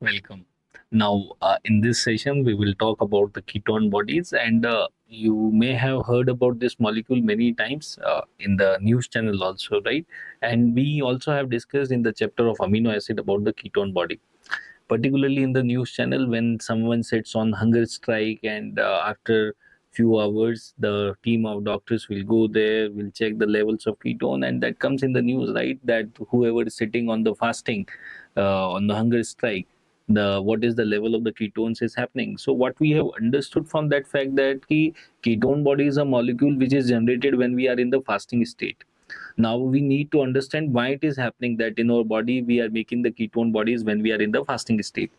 Welcome. Now, in this session, we will talk about the ketone bodies, and you may have heard about this molecule many times in the news channel also, right? And we also have discussed in the chapter of amino acid about the ketone body, particularly in the news channel when someone sits on hunger strike, and after few hours, the team of doctors will go there, will check the levels of ketone, and that comes in the news, right? That whoever is sitting on the fasting, on the hunger strike, the what is the level of the ketones is happening. So what we have understood from that fact that ketone body is a molecule which is generated when we are in the fasting state. Now we need to understand why it is happening that in our body we are making the ketone bodies when we are in the fasting state.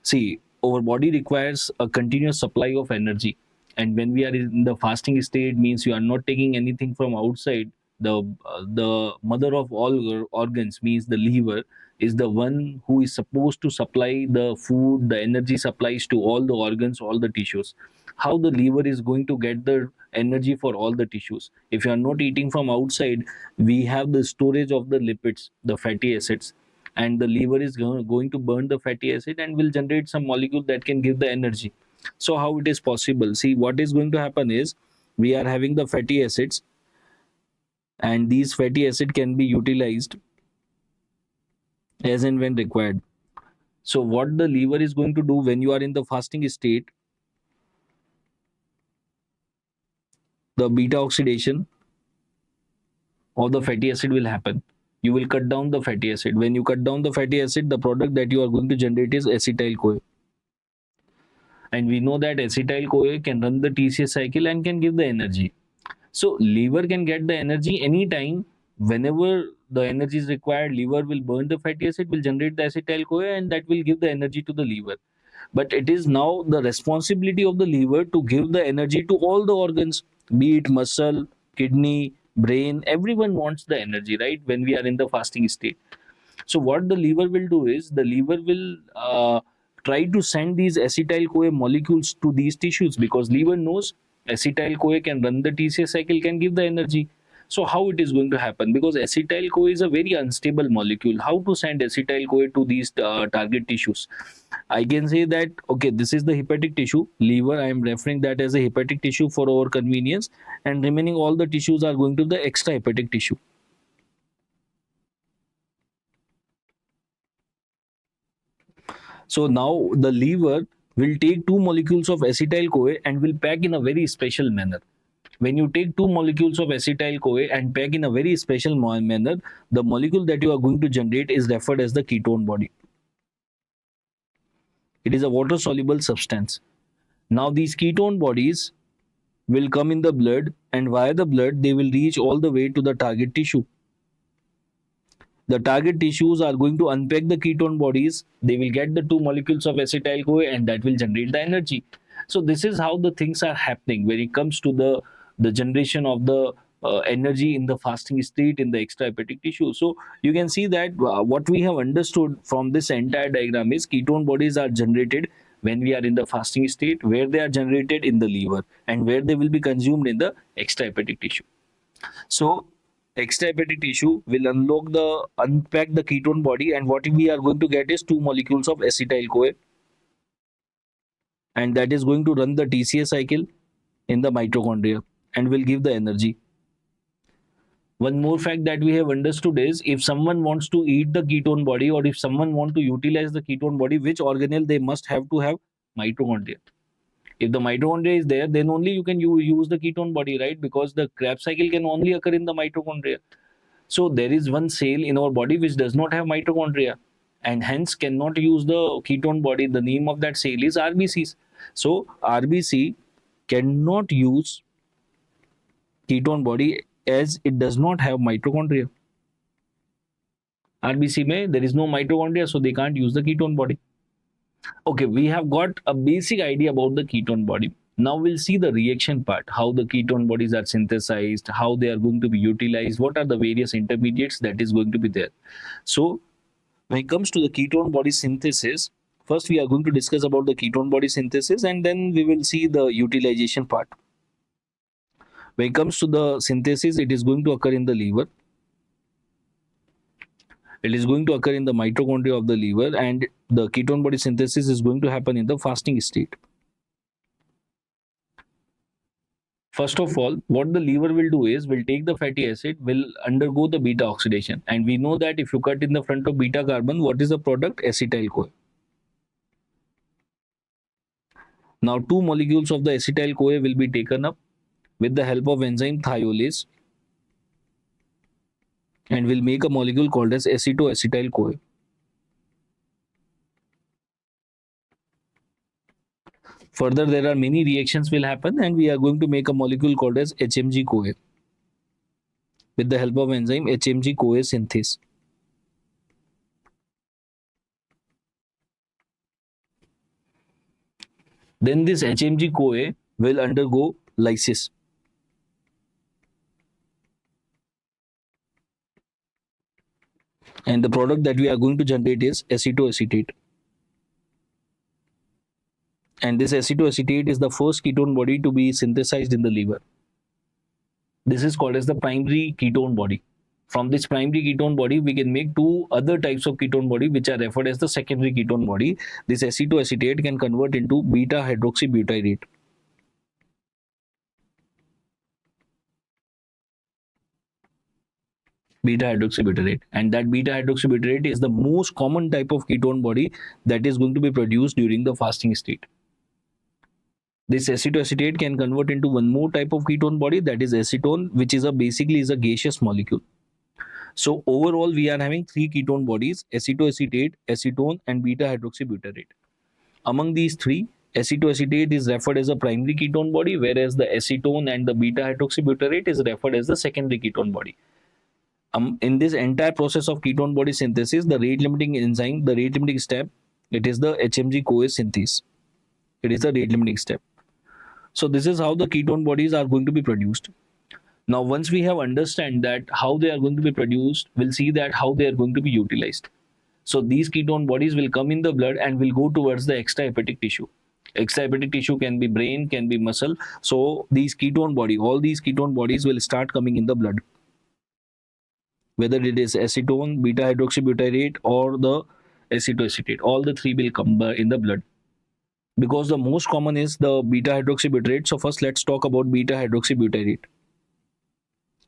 See, our body requires a continuous supply of energy, and when we are in the fasting state, means you are not taking anything from outside. The mother of all organs, means the liver, is the one who is supposed to supply the food, the energy supplies to all the organs, all the tissues. How the liver is going to get the energy for all the tissues? If you are not eating from outside, we have the storage of the lipids, the fatty acids, and the liver is going to burn the fatty acid and will generate some molecule that can give the energy. So how it is possible? See, what is going to happen is we are having the fatty acids, and these fatty acid can be utilized as and when required. So what the liver is going to do when you are in the fasting state, the beta oxidation of the fatty acid will happen. You will cut down the fatty acid. When you cut down the fatty acid, the product that you are going to generate is acetyl CoA. And we know that acetyl CoA can run the TCA cycle and can give the energy. So liver can get the energy anytime. Whenever the energy is required, liver will burn the fatty acid, will generate the acetyl CoA, and that will give the energy to the liver. But it is now the responsibility of the liver to give the energy to all the organs, be it muscle, kidney, brain. Everyone wants the energy, right? When we are in the fasting state. So what the liver will do is the liver will try to send these acetyl CoA molecules to these tissues, because liver knows acetyl CoA can run the TCA cycle, can give the energy. So how it is going to happen? Because acetyl CoA is a very unstable molecule. How to send acetyl CoA to these target tissues? I can say that, okay, this is the hepatic tissue, liver. I am referring that as a hepatic tissue for our convenience, and remaining all the tissues are going to the extra hepatic tissue. So now the liver will take two molecules of acetyl CoA and will pack in a very special manner. When you take two molecules of acetyl CoA and pack in a very special manner, the molecule that you are going to generate is referred as the ketone body. It is a water soluble substance. Now these ketone bodies will come in the blood, and via the blood they will reach all the way to the target tissue. The target tissues are going to unpack the ketone bodies. They will get the two molecules of acetyl CoA, and that will generate the energy. So this is how the things are happening when it comes to the generation of the energy in the fasting state in the extrahepatic tissue. So you can see that what we have understood from this entire diagram is ketone bodies are generated when we are in the fasting state, where they are generated in the liver, and where they will be consumed in the extrahepatic tissue. So extrahepatic tissue will unpack the ketone body, and what we are going to get is two molecules of acetyl CoA, and that is going to run the TCA cycle in the mitochondria and will give the energy. One more fact that we have understood is, if someone wants to eat the ketone body, or if someone want to utilize the ketone body, which organelle they must have to have? Mitochondria. If the mitochondria is there, then only you can use the ketone body, right? Because the Krebs cycle can only occur in the mitochondria. So there is one cell in our body which does not have mitochondria, and hence cannot use the ketone body. The name of that cell is RBCs. So RBC cannot use ketone body as it does not have mitochondria. RBC में there is no mitochondria, so they can't use the ketone body. Okay, we have got a basic idea about the ketone body. Now we'll see the reaction part, how the ketone bodies are synthesized, how they are going to be utilized, what are the various intermediates that is going to be there. So when it comes to the ketone body synthesis, first we are going to discuss about the ketone body synthesis, and then we will see the utilization part. When it comes to the synthesis, it is going to occur in the liver. It is going to occur in the mitochondria of the liver, and the ketone body synthesis is going to happen in the fasting state. First of all, what the liver will do is will take the fatty acid, will undergo the beta oxidation, and we know that if you cut in the front of beta carbon, what is the product? Acetyl CoA. Now, two molecules of the acetyl CoA will be taken up with the help of enzyme thiolase and will make a molecule called as acetoacetyl CoA. Further, there are many reactions will happen, and we are going to make a molecule called as HMG CoA with the help of enzyme HMG CoA synthase. Then this HMG CoA will undergo lysis. And the product that we are going to generate is acetoacetate. And this acetoacetate is the first ketone body to be synthesized in the liver. This is called as the primary ketone body. From this primary ketone body, we can make two other types of ketone body, which are referred as the secondary ketone body. This acetoacetate can convert into beta hydroxybutyrate. Beta hydroxybutyrate, and that beta hydroxybutyrate is the most common type of ketone body that is going to be produced during the fasting state. This acetoacetate can convert into one more type of ketone body, that is acetone, which is basically a gaseous molecule. So overall, we are having three ketone bodies: acetoacetate, acetone, and beta hydroxybutyrate. Among these three, acetoacetate is referred as a primary ketone body, whereas the acetone and the beta hydroxybutyrate is referred as the secondary ketone body. In this entire process of ketone body synthesis, the rate limiting enzyme, the rate limiting step, it is the HMG CoA synthase. It is the rate limiting step. So this is how the ketone bodies are going to be produced. Now, once we have understand that how they are going to be produced, we'll see that how they are going to be utilized. So these ketone bodies will come in the blood and will go towards the extrahepatic tissue. Extrahepatic tissue can be brain, can be muscle. So these ketone body, all these ketone bodies will start coming in the blood. Whether it is acetone, beta hydroxybutyrate, or the acetoacetate, all the three will come in the blood. Because the most common is the beta hydroxybutyrate. So first, let's talk about beta hydroxybutyrate.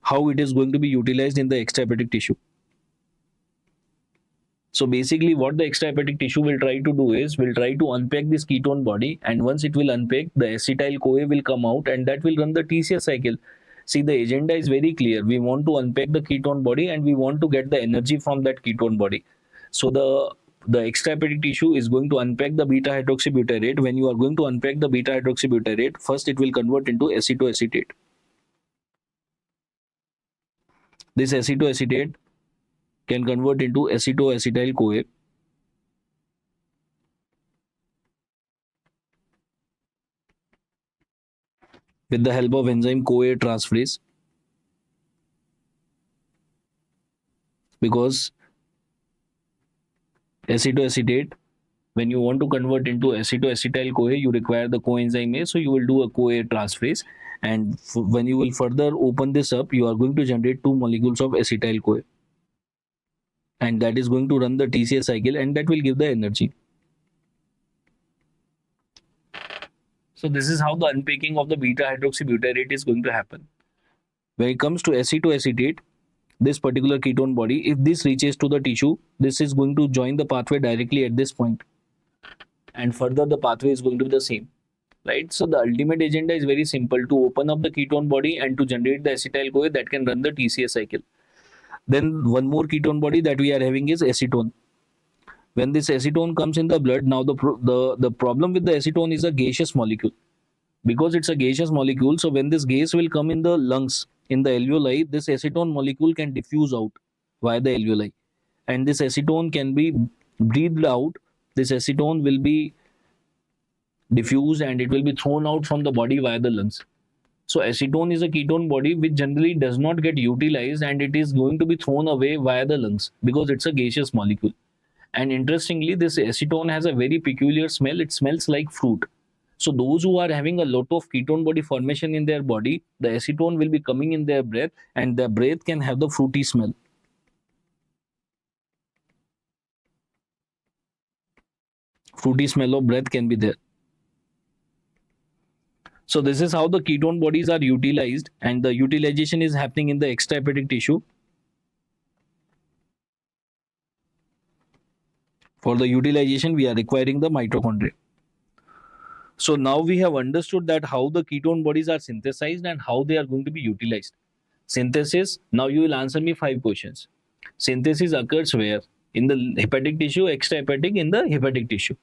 How it is going to be utilized in the extrahepatic tissue. So basically, what the extrahepatic tissue will try to do is will try to unpack this ketone body, and once it will unpack, the acetyl CoA will come out, and that will run the TCA cycle. See, the agenda is very clear. We want to unpack the ketone body and we want to get the energy from that ketone body. So the extrahepatic tissue is going to unpack the beta hydroxybutyrate. When you are going to unpack the beta hydroxybutyrate, first it will convert into acetoacetate. This acetoacetate can convert into acetoacetyl CoA. With the help of enzyme CoA transferase, because acetoacetate, when you want to convert into acetoacetyl CoA, you require the coenzyme A, so you will do a CoA transferase, and when you will further open this up, you are going to generate two molecules of acetyl CoA, and that is going to run the TCA cycle, and that will give the energy. So this is how the unpacking of the beta hydroxybutyrate is going to happen. When it comes to acetoacetate, this particular ketone body, if this reaches to the tissue, this is going to join the pathway directly at this point. And further, the pathway is going to be the same, right? So the ultimate agenda is very simple: to open up the ketone body and to generate the acetyl CoA that can run the TCA cycle. Then one more ketone body that we are having is acetone. When this acetone comes in the blood, now the problem with the acetone is a gaseous molecule. Because it's a gaseous molecule, so when this gas will come in the lungs, in the alveoli, this acetone molecule can diffuse out via the alveoli. And this acetone can be breathed out. This acetone will be diffused and it will be thrown out from the body via the lungs. So acetone is a ketone body which generally does not get utilized, and it is going to be thrown away via the lungs because it's a gaseous molecule. And interestingly, this acetone has a very peculiar smell. It smells like fruit. So those who are having a lot of ketone body formation in their body, the acetone will be coming in their breath, and their breath can have the fruity smell. Fruity smell of breath can be there. So this is how the ketone bodies are utilized, and the utilization is happening in the extrahepatic tissue. For the utilization, we are requiring the mitochondria. So now we have understood that how the ketone bodies are synthesized and how they are going to be utilized. Synthesis, now you will answer me 5 questions. Synthesis occurs where? In the hepatic tissue, extrahepatic, in the hepatic tissue.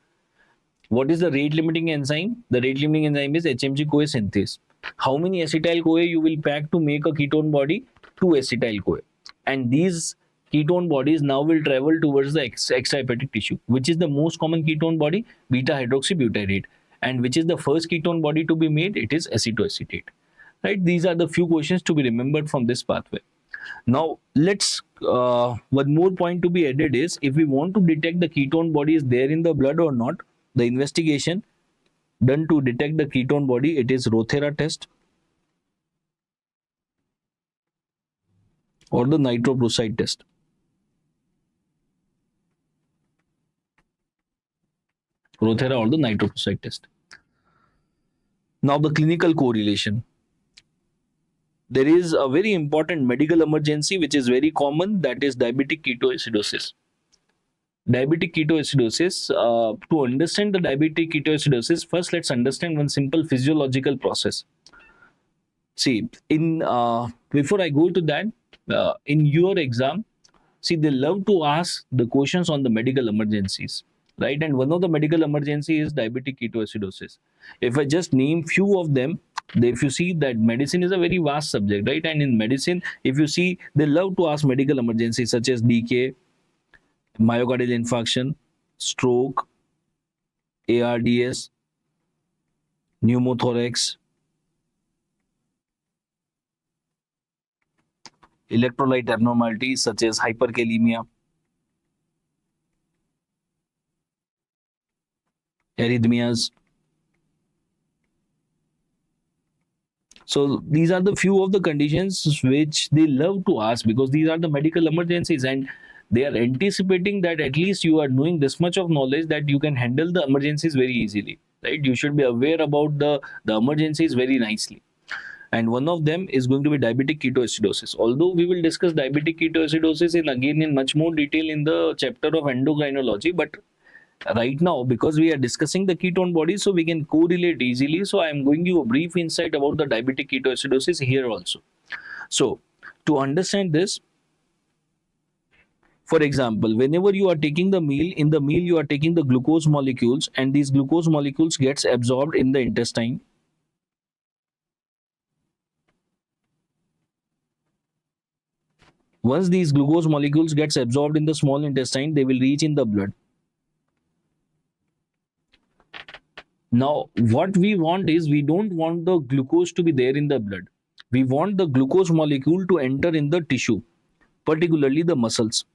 What is the rate limiting enzyme? The rate limiting enzyme is HMG-CoA synthase. How many acetyl-CoA you will pack to make a ketone body? 2 acetyl-CoA. And these ketone bodies now will travel towards the extrahepatic tissue. Which is the most common ketone body? Beta-hydroxybutyrate. And which is the first ketone body to be made? It is acetoacetate. Right? These are the few questions to be remembered from this pathway. Now, let's one more point to be added is, if we want to detect the ketone body is there in the blood or not, the investigation done to detect the ketone body, it is Rothera test or the nitroprusside test. Rothera or the nitroprusside test. Now the clinical correlation. There is a very important medical emergency which is very common, that is diabetic ketoacidosis. Diabetic ketoacidosis, to understand the diabetic ketoacidosis, first let's understand one simple physiological process. See, before I go to that, in your exam, see, they love to ask the questions on the medical emergencies, right? And one of the medical emergency is diabetic ketoacidosis. If I just name few of them, if you see that medicine is a very vast subject, right? And in medicine, if you see, they love to ask medical emergencies such as DK, myocardial infarction, stroke, ARDS, pneumothorax, electrolyte abnormalities such as hyperkalemia, arrhythmias. So these are the few of the conditions which they love to ask, because these are the medical emergencies, and they are anticipating that at least you are knowing this much of knowledge that you can handle the emergencies very easily, right? You should be aware about the emergencies very nicely. And one of them is going to be diabetic ketoacidosis. Although we will discuss diabetic ketoacidosis in much more detail in the chapter of endocrinology, but right now, because we are discussing the ketone bodies, so we can correlate easily. So I am going to give a brief insight about the diabetic ketoacidosis here also. So to understand this, for example, whenever you are taking the meal, in the meal you are taking the glucose molecules, and these glucose molecules gets absorbed in the intestine. Once these glucose molecules gets absorbed in the small intestine, they will reach in the blood. Now, what we want is, we don't want the glucose to be there in the blood. We want the glucose molecule to enter in the tissue, particularly the muscles.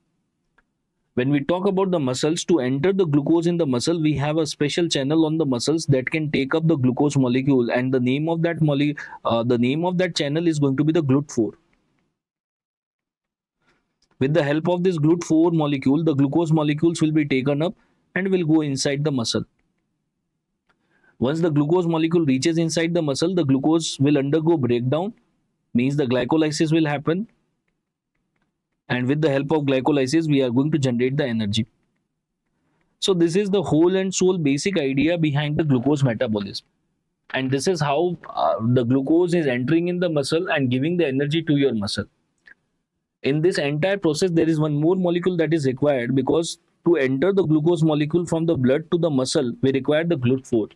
When we talk about the muscles, to enter the glucose in the muscle, we have a special channel on the muscles that can take up the glucose molecule, and the name of that channel is going to be the GLUT4. With the help of this GLUT4 molecule, the glucose molecules will be taken up and will go inside the muscle. Once the glucose molecule reaches inside the muscle, the glucose will undergo breakdown, means the glycolysis will happen. And with the help of glycolysis, we are going to generate the energy. So this is the whole and sole basic idea behind the glucose metabolism. And this is how the glucose is entering in the muscle and giving the energy to your muscle. In this entire process, there is one more molecule that is required, because to enter the glucose molecule from the blood to the muscle, we require the GLUT4.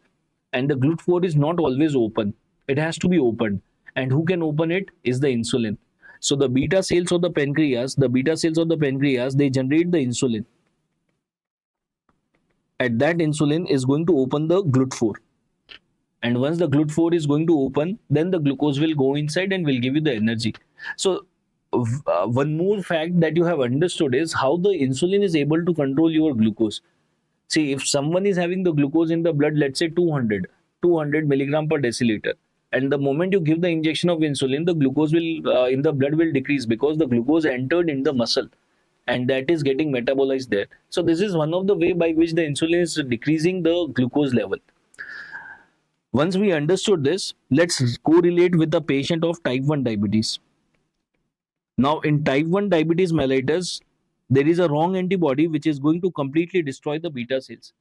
And the GLUT4 is not always open. It has to be opened. And who can open it is the insulin. So the beta cells of the pancreas, they generate the insulin. At that insulin is going to open the GLUT4. And once the GLUT4 is going to open, then the glucose will go inside and will give you the energy. So one more fact that you have understood is how the insulin is able to control your glucose. See, if someone is having the glucose in the blood, let's say 200 milligram per deciliter, and the moment you give the injection of insulin, the glucose will in the blood will decrease, because the glucose entered in the muscle. and that is getting metabolized there. So this is one of the way by which the insulin is decreasing the glucose level. Once we understood this, let's correlate with the patient of type 1 diabetes. Now, in type 1 diabetes mellitus, there is a wrong antibody which is going to completely destroy the beta cells.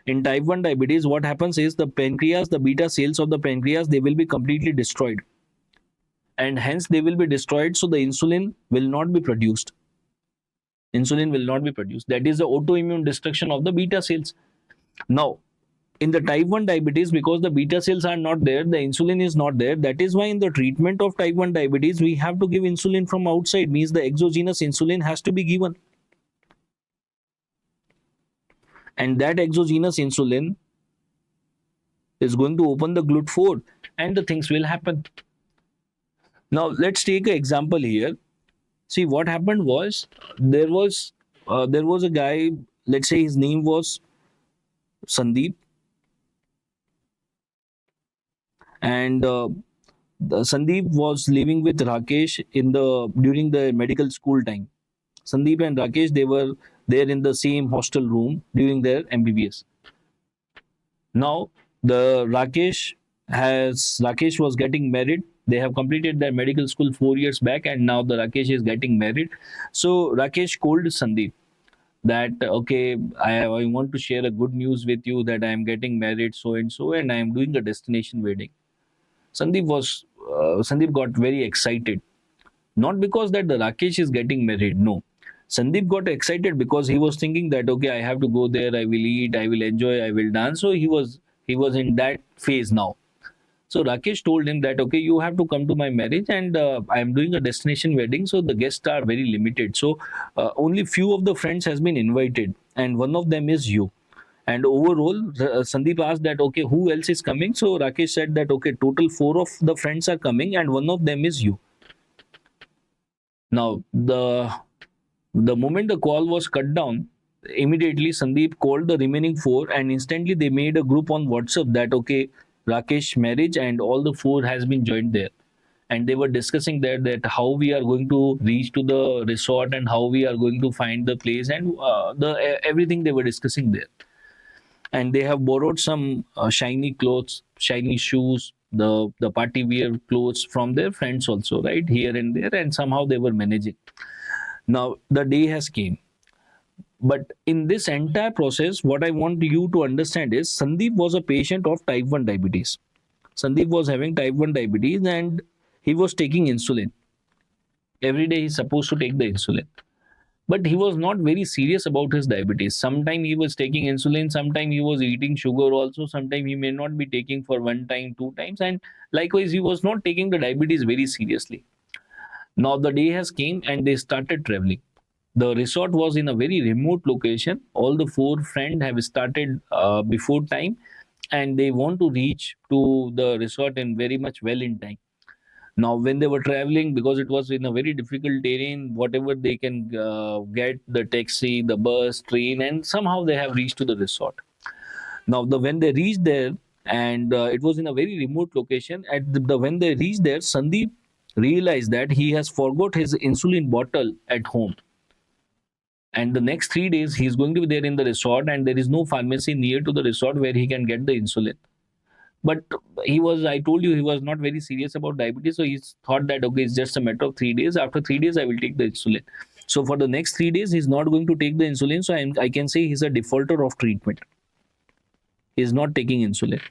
In type 1 diabetes, what happens is the pancreas, the beta cells of the pancreas, they will be completely destroyed. And hence they will be destroyed, so the insulin will not be produced. Insulin will not be produced. That is the autoimmune destruction of the beta cells. Now, in the type 1 diabetes, because the beta cells are not there, the insulin is not there. That is why in the treatment of type 1 diabetes, we have to give insulin from outside, means the exogenous insulin has to be given. And that exogenous insulin is going to open the GLUT4 and the things will happen. Now, let's take an example here. See, what happened was there was a guy, let's say his name was Sandeep, and Sandeep was living with Rakesh during the medical school time. Sandeep and Rakesh, they were there in the same hostel room during their MBBS. Now, the Rakesh was getting married. They have completed their medical school 4 years back, and now the Rakesh is getting married. So Rakesh called Sandeep that, okay, I want to share a good news with you that I am getting married so and so, and I am doing a destination wedding. Sandeep got very excited, not because that the Rakesh is getting married. No, Sandeep got excited because he was thinking that, okay, I have to go there, I will eat, I will enjoy, I will dance. So he was in that phase now. So Rakesh told him that, okay, you have to come to my marriage, and I am doing a destination wedding, so the guests are very limited. So only few of the friends has been invited, and one of them is you. And overall, Sandeep asked that, okay, who else is coming? So Rakesh said that, okay, total 4 of the friends are coming, and one of them is you. Now, the moment the call was cut down, immediately Sandeep called the remaining 4, and instantly they made a group on WhatsApp that, okay, Rakesh marriage, and all the 4 has been joined there. And they were discussing there that how we are going to reach to the resort and how we are going to find the place, and everything they were discussing there. And they have borrowed some shiny clothes, shiny shoes, the party wear clothes from their friends also, right, here and there, and somehow they were managing. Now the day has came, but in this entire process, what I want you to understand is Sandeep was a patient of type 1 diabetes. Sandeep was having type 1 diabetes, and he was taking insulin. Every day he's supposed to take the insulin. But he was not very serious about his diabetes. Sometimes he was taking insulin, sometimes he was eating sugar also, sometimes he may not be taking for 1 time, 2 times, and likewise he was not taking the diabetes very seriously. Now the day has came and they started traveling. The resort was in a very remote location. All the 4 friends have started before time, and they want to reach to the resort in very much well in time. Now, when they were traveling, because it was in a very difficult terrain, whatever they can get, the taxi, the bus, train, and somehow they have reached to the resort. Now, when they reached there, and it was in a very remote location, when they reached there, Sandeep realized that he has forgot his insulin bottle at home. And the next 3 days, he's going to be there in the resort, and there is no pharmacy near to the resort where he can get the insulin. But I told you, he was not very serious about diabetes. So he thought that, okay, it's just a matter of 3 days. After 3 days, I will take the insulin. So for the next 3 days, he's not going to take the insulin. So I can say he's a defaulter of treatment. He's not taking insulin.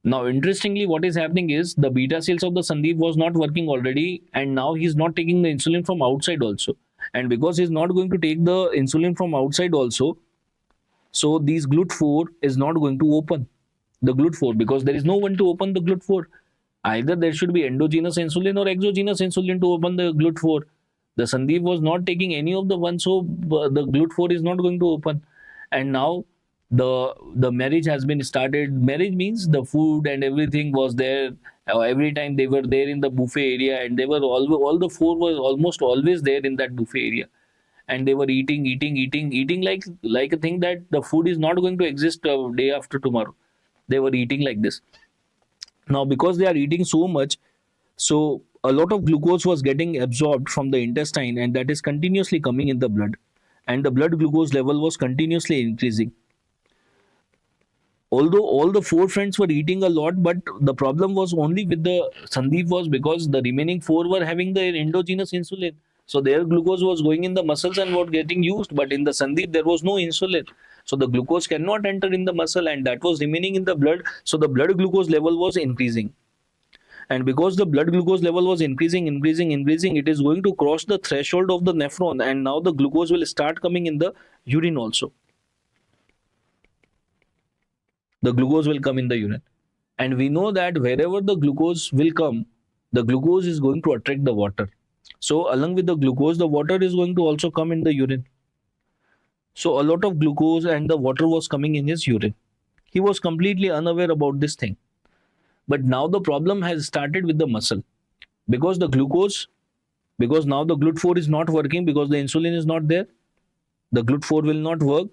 Now, interestingly, what is happening is the beta cells of the Sandeep was not working already. And now he's not taking the insulin from outside also. And because he's not going to take the insulin from outside also, so these GLUT4 is not going to open the GLUT4, because there is no one to open the GLUT4. Either there should be endogenous insulin or exogenous insulin to open the GLUT4. The Sandeep was not taking any of the one, so the GLUT4 is not going to open. And now the marriage has been started. Marriage means the food and everything was there. Every time they were there in the buffet area, and they were all the 4 were almost always there in that buffet area. And they were eating like a thing that the food is not going to exist day after tomorrow. They were eating like this. Now, because they are eating so much, so a lot of glucose was getting absorbed from the intestine, and that is continuously coming in the blood, and the blood glucose level was continuously increasing. Although all the four friends were eating a lot, but the problem was only with the Sandeep was because the remaining four were having their endogenous insulin. So their glucose was going in the muscles and was getting used, but in the Sandeep there was no insulin. So the glucose cannot enter in the muscle, and that was remaining in the blood. So the blood glucose level was increasing. And because the blood glucose level was increasing, it is going to cross the threshold of the nephron, and now the glucose will start coming in the urine also. The glucose will come in the urine. And we know that wherever the glucose will come, the glucose is going to attract the water. So along with the glucose, the water is going to also come in the urine. So a lot of glucose and the water was coming in his urine. He was completely unaware about this thing. But now the problem has started with the muscle. Because the glucose, because now the GLUT4 is not working, because the insulin is not there, the GLUT4 will not work,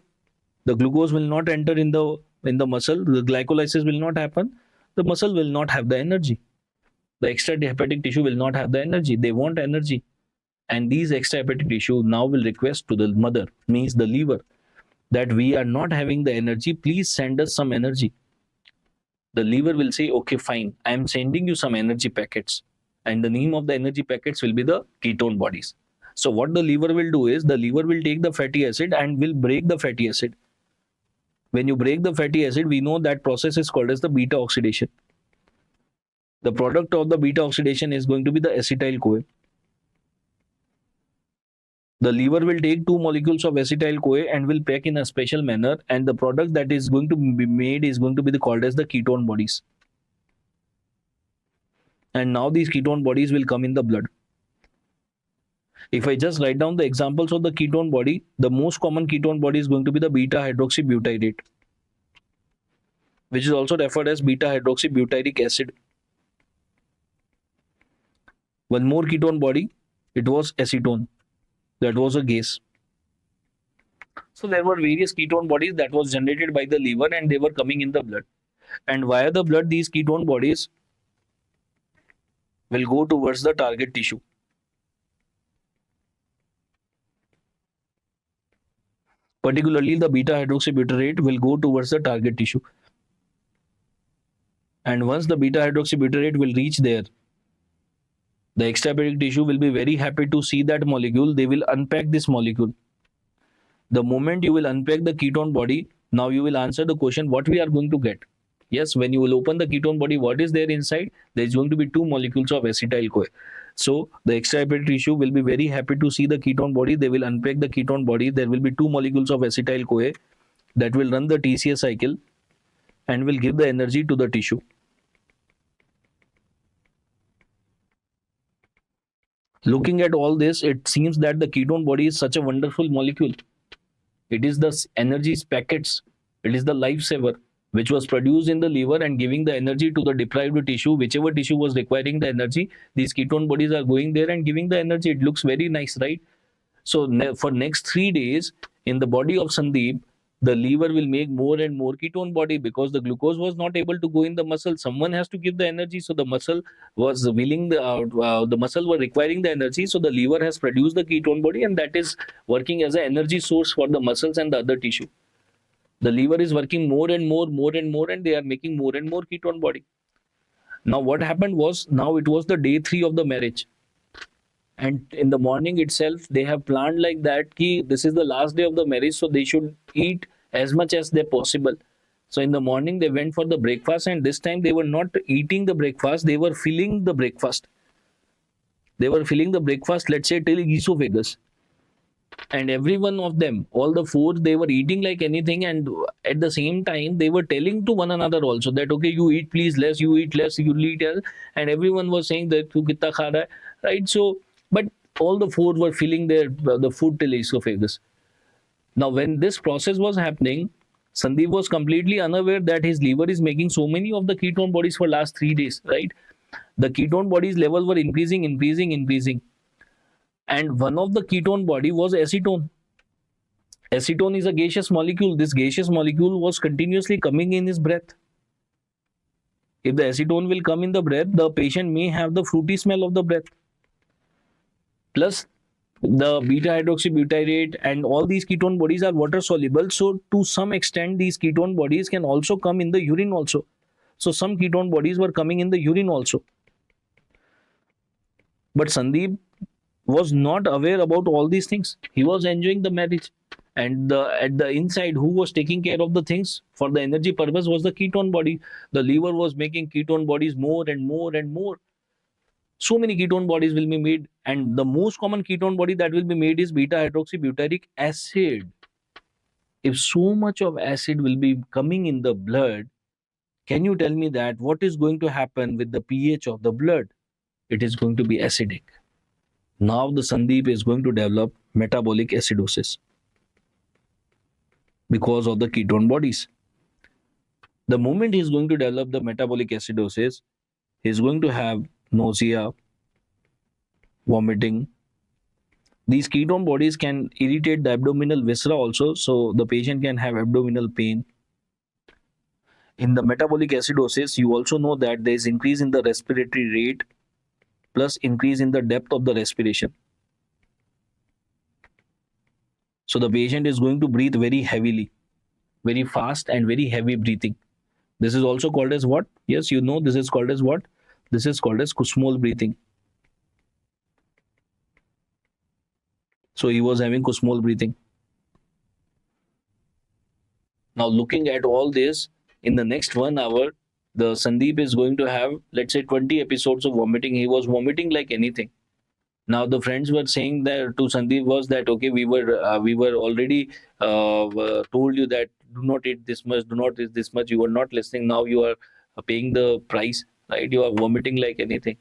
the glucose will not enter in the muscle, the glycolysis will not happen, the muscle will not have the energy. The extrahepatic tissue will not have the energy. They want energy. And these extrahepatic tissue now will request to the mother, means the liver, that we are not having the energy, please send us some energy. The liver will say, okay, fine, I am sending you some energy packets. And the name of the energy packets will be the ketone bodies. So what the liver will do is, the liver will take the fatty acid and will break the fatty acid. When you break the fatty acid, we know that process is called as the beta oxidation. The product of the beta oxidation is going to be the acetyl CoA. The liver will take two molecules of acetyl CoA and will pack in a special manner, and the product that is going to be made is going to be called as the ketone bodies. And now these ketone bodies will come in the blood. If I just write down the examples of the ketone body, the most common ketone body is going to be the beta hydroxybutyrate, which is also referred as beta hydroxybutyric acid. One more ketone body, it was acetone. That was a gas. So there were various ketone bodies that was generated by the liver, and they were coming in the blood. And via the blood, these ketone bodies will go towards the target tissue. Particularly the beta hydroxybutyrate will go towards the target tissue. And once the beta hydroxybutyrate will reach there, the extrahepatic tissue will be very happy to see that molecule. They will unpack this molecule. The moment you will unpack the ketone body, now you will answer the question what we are going to get. Yes, when you will open the ketone body, what is there inside? There is going to be two molecules of acetyl CoA. So the extrahepatic tissue will be very happy to see the ketone body. They will unpack the ketone body. There will be two molecules of acetyl CoA that will run the TCA cycle and will give the energy to the tissue. Looking at all this, it seems that the ketone body is such a wonderful molecule. It is the energy packets. It is the lifesaver, which was produced in the liver and giving the energy to the deprived tissue. Whichever tissue was requiring the energy, these ketone bodies are going there and giving the energy. It looks very nice, right? So for next 3 days in the body of Sandeep, the liver will make more and more ketone body because the glucose was not able to go in the muscle. Someone has to give the energy, so the muscle was willing. The muscle were requiring the energy, so the liver has produced the ketone body, and that is working as an energy source for the muscles and the other tissue. The liver is working more and more, and they are making more and more ketone body. Now what happened was, now it was the day 3 of the marriage, and in the morning itself they have planned like that ki this is the last day of the marriage, so they should eat as much as they possible. So in the morning they went for the breakfast, and this time they were not eating the breakfast, they were filling the breakfast. Let's say till esophagus. And every one of them, all the four, they were eating like anything, and at the same time they were telling to one another also that okay, you eat please less, you eat less, you eat less. And everyone was saying that tu kitna kha raha hai, right? So but all the four were filling their the food till esophagus. Now when this process was happening, Sandeep was completely unaware that his liver is making so many of the ketone bodies for last 3 days, right? The ketone bodies level were increasing, and one of the ketone body was acetone. Acetone is a gaseous molecule. This gaseous molecule was continuously coming in his breath. If the acetone will come in the breath, the patient may have the fruity smell of the breath. Plus, the beta hydroxybutyrate and all these ketone bodies are water soluble. So, to some extent, these ketone bodies can also come in the urine also. So, some ketone bodies were coming in the urine also. But Sandeep was not aware about all these things. He was enjoying the marriage. And at the inside, who was taking care of the things for the energy purpose was the ketone body. The liver was making ketone bodies more and more and more. So many ketone bodies will be made, and the most common ketone body that will be made is beta hydroxybutyric acid. If so much of acid will be coming in the blood, can you tell me that what is going to happen with the pH of the blood? It is going to be acidic. Now the Sandeep is going to develop metabolic acidosis because of the ketone bodies. The moment he is going to develop the metabolic acidosis, he is going to have nausea, vomiting. These ketone bodies can irritate the abdominal viscera also, so the patient can have abdominal pain. In the metabolic acidosis, you also know that there is increase in the respiratory rate plus increase in the depth of the respiration. So the patient is going to breathe very heavily, very fast and very heavy breathing. This is also called as what? Yes, you know this is called as what? This is called as Kussmaul breathing. So he was having Kussmaul breathing. Now looking at all this, in the next 1 hour, the Sandeep is going to have, let's say, 20 episodes of vomiting. He was vomiting like anything. Now the friends were saying that to Sandeep was that okay, we were already told you that do not eat this much, do not eat this much. You were not listening. Now you are paying the price, right? You are vomiting like anything.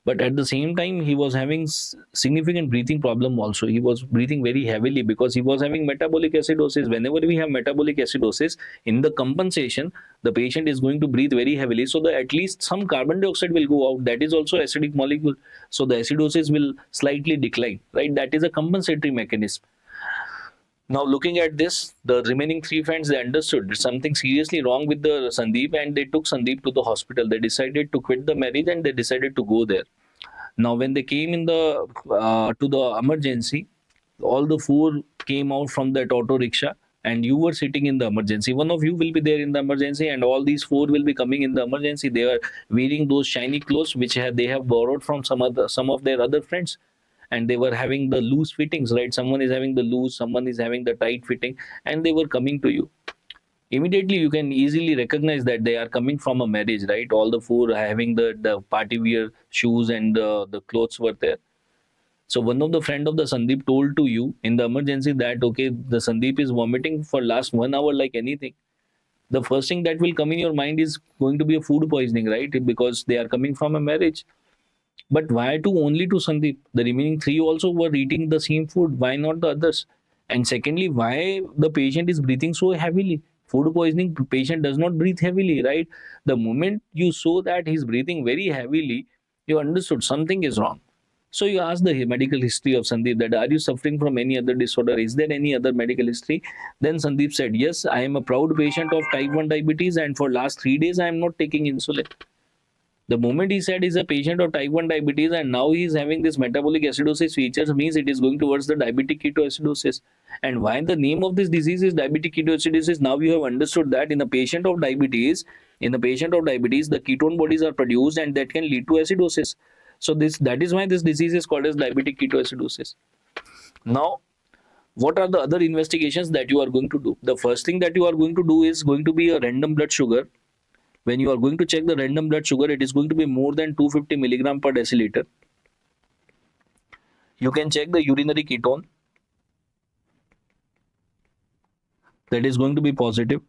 But at the same time, he was having significant breathing problem also. He was breathing very heavily because he was having metabolic acidosis. Whenever we have metabolic acidosis, in the compensation, the patient is going to breathe very heavily. So that at least some carbon dioxide will go out. That is also acidic molecule. So the acidosis will slightly decline, right? That is a compensatory mechanism. Now, looking at this, the remaining three friends, they understood something seriously wrong with the Sandeep, and they took Sandeep to the hospital. They decided to quit the marriage and they decided to go there. Now, when they came in the to the emergency, all the four came out from that auto rickshaw, and you were sitting in the emergency. One of you will be there in the emergency, and all these four will be coming in the emergency. They are wearing those shiny clothes which they have borrowed from some of their other friends, and they were having the loose fittings, right? Someone is having the loose, someone is having the tight fitting, and they were coming to you. Immediately you can easily recognize that they are coming from a marriage, right? All the four are having the party wear shoes, and the clothes were there. So one of the friend of the Sandeep told to you in the emergency that okay, the Sandeep is vomiting for last 1 hour like anything. The first thing that will come in your mind is going to be a food poisoning, right? Because they are coming from a marriage. But why to only to Sandeep? The remaining three also were eating the same food. Why not the others? And secondly, why the patient is breathing so heavily? Food poisoning patient does not breathe heavily, right? The moment you saw that he's breathing very heavily, you understood something is wrong. So you ask the medical history of Sandeep that are you suffering from any other disorder? Is there any other medical history? Then Sandeep said, yes, I am a proud patient of type 1 diabetes, and for last 3 days I am not taking insulin. The moment he said he's a patient of type 1 diabetes and now he's having this metabolic acidosis features means it is going towards the diabetic ketoacidosis. And why the name of this disease is diabetic ketoacidosis, now you have understood that in a patient of diabetes, the ketone bodies are produced and that can lead to acidosis. So that is why this disease is called as diabetic ketoacidosis. Now, what are the other investigations that you are going to do? The first thing that you are going to do is going to be a random blood sugar. When you are going to check the random blood sugar, it is going to be more than 250 milligram per deciliter. You can check the urinary ketone. That is going to be positive,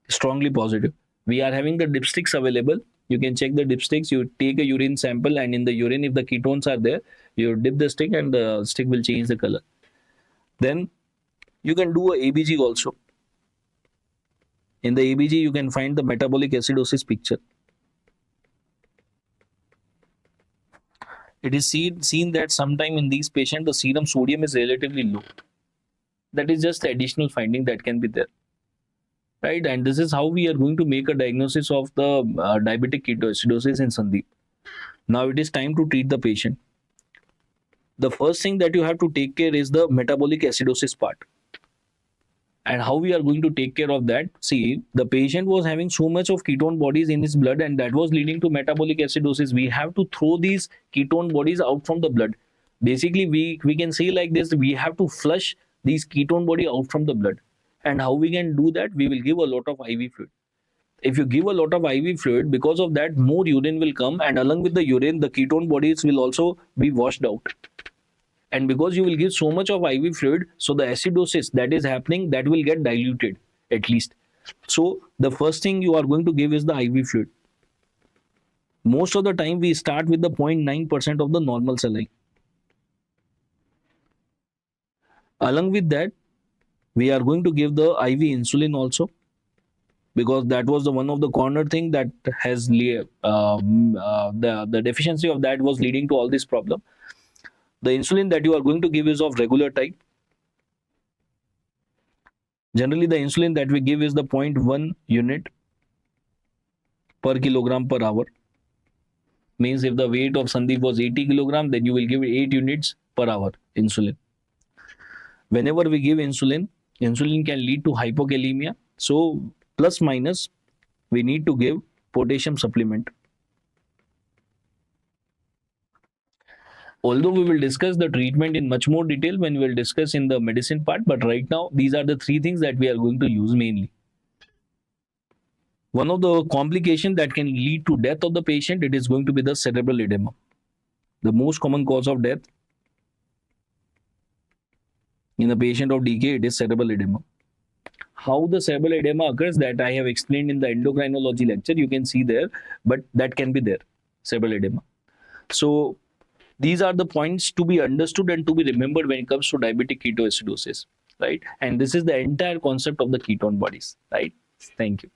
strongly positive. We are having the dipsticks available. You can check the dipsticks. You take a urine sample, and in the urine, if the ketones are there, you dip the stick and the stick will change the color. Then you can do a ABG also. In the ABG, you can find the metabolic acidosis picture. It is seen that sometime in these patients, the serum sodium is relatively low. That is just the additional finding that can be there. right? And this is how we are going to make a diagnosis of the diabetic ketoacidosis in Sandeep. Now it is time to treat the patient. The first thing that you have to take care is the metabolic acidosis part. And how we are going to take care of that? See, the patient was having so much of ketone bodies in his blood, and that was leading to metabolic acidosis. We have to throw these ketone bodies out from the blood. Basically, we can say like this: we have to flush these ketone body out from the blood. And how we can do that? We will give a lot of IV fluid. If you give a lot of IV fluid, because of that, more urine will come, and along with the urine, the ketone bodies will also be washed out. And because you will give so much of IV fluid, so the acidosis that is happening, that will get diluted at least. So the first thing you are going to give is the IV fluid. Most of the time we start with the 0.9% of the normal saline. Along with that, we are going to give the IV insulin also, because that was the one of the corner thing that has the deficiency of that was leading to all this problem. The insulin that you are going to give is of regular type. Generally, the insulin that we give is the 0.1 unit per kilogram per hour. Means if the weight of Sandeep was 80 kilogram, then you will give 8 units per hour insulin. Whenever we give insulin, insulin can lead to hypokalemia. So plus minus, we need to give potassium supplement. Although we will discuss the treatment in much more detail when we will discuss in the medicine part, but right now these are the three things that we are going to use mainly. One of the complications that can lead to death of the patient, it is going to be the cerebral edema. The most common cause of death in a patient of DK, it is cerebral edema. How the cerebral edema occurs, that I have explained in the endocrinology lecture, you can see there, but that can be there, cerebral edema. So these are the points to be understood and to be remembered when it comes to diabetic ketoacidosis, right? And this is the entire concept of the ketone bodies, right? Thank you.